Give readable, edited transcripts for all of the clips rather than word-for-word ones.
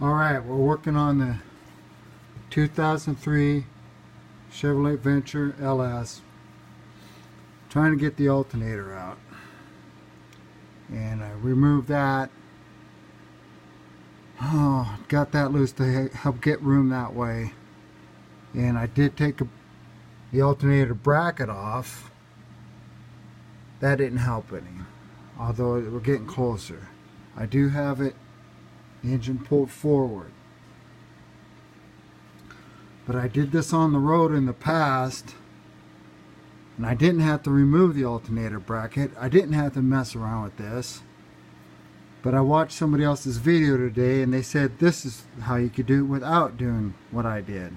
Alright, we're working on the 2003 Chevrolet Venture LS. Trying to get the alternator out. And I removed that. Oh, got that loose to help get room that way. And I did take the alternator bracket off. That didn't help any, although we're getting closer. I do have it, the engine pulled forward. But I did this on the road in the past, and I didn't have to remove the alternator bracket. I didn't have to mess around with this. But I watched somebody else's video today, and they said this is how you could do it without doing what I did.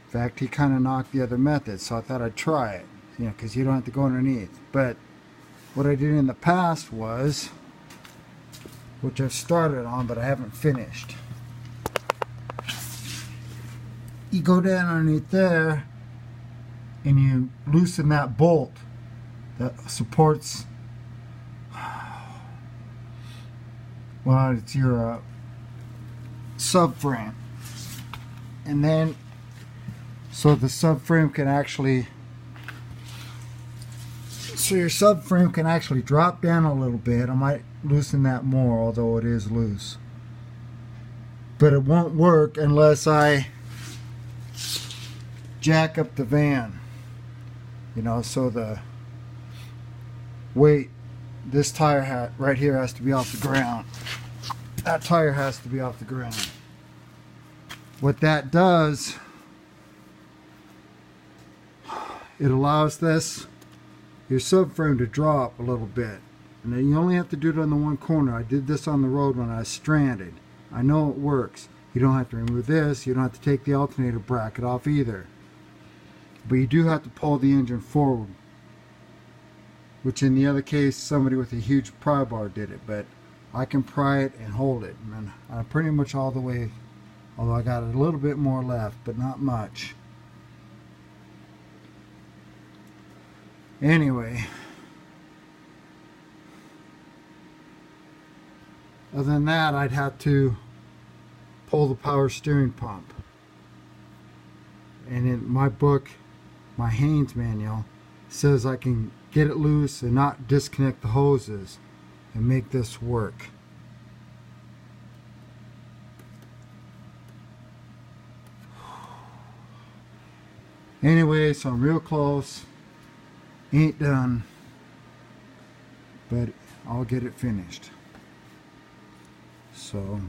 In fact, he kind of knocked the other method, so I thought I'd try it, because you don't have to go underneath. But what I did in the past was, which I've started on but I haven't finished, you go down underneath there and you loosen that bolt that supports, well, it's your subframe, and then so the subframe can actually, so your subframe can actually drop down a little bit. I might loosen that more, although it is loose. But it won't work unless I jack up the van. So the weight, this tire right here has to be off the ground. That tire has to be off the ground. What that does, it allows your subframe to drop a little bit. And then you only have to do it on the one corner. I did this on the road when I was stranded. I know it works. You don't have to remove this. You don't have to take the alternator bracket off either. But you do have to pull the engine forward. Which in the other case, somebody with a huge pry bar did it. But I can pry it and hold it. And I'm pretty much all the way, although I got a little bit more left, but not much. Anyway, other than that, I'd have to pull the power steering pump. And in my book, my Haynes manual, says I can get it loose and not disconnect the hoses and make this work. Anyway, so I'm real close. Ain't done, but I'll get it finished. So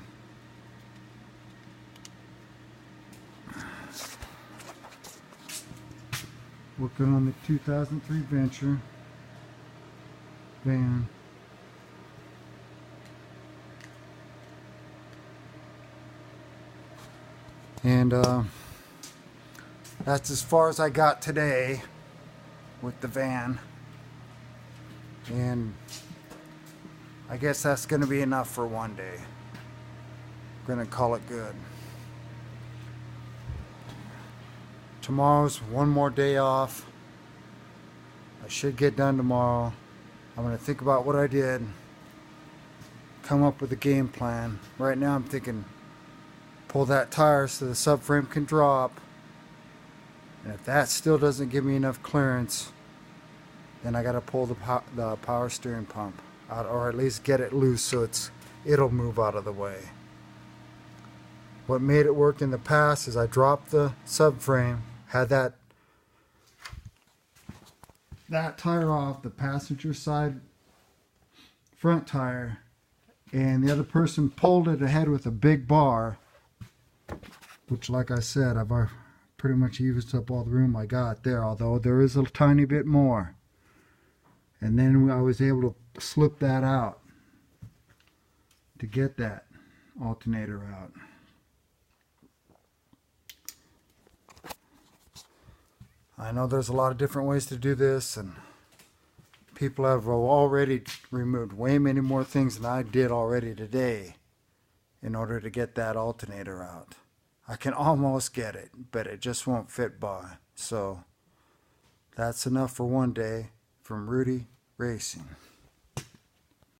working on the 2003 Venture van. And that's as far as I got today with the van, and I guess that's going to be enough for one day. I'm going to call it good. Tomorrow's one more day off. I should get done tomorrow. I'm going to think about what I did, come up with a game plan. Right now I'm thinking pull that tire so the subframe can drop. And if that still doesn't give me enough clearance, then I got to pull the power steering pump out, or at least get it loose so it'll move out of the way. What made it work in the past is I dropped the subframe, had that tire off, the passenger side front tire, and the other person pulled it ahead with a big bar, which, like I said, I've pretty much used up all the room I got there, although there is a tiny bit more. And then I was able to slip that out to get that alternator out. I know there's a lot of different ways to do this, and people have already removed way many more things than I did already today in order to get that alternator out. I can almost get it, but it just won't fit by. So that's enough for one day from Rudy Racing.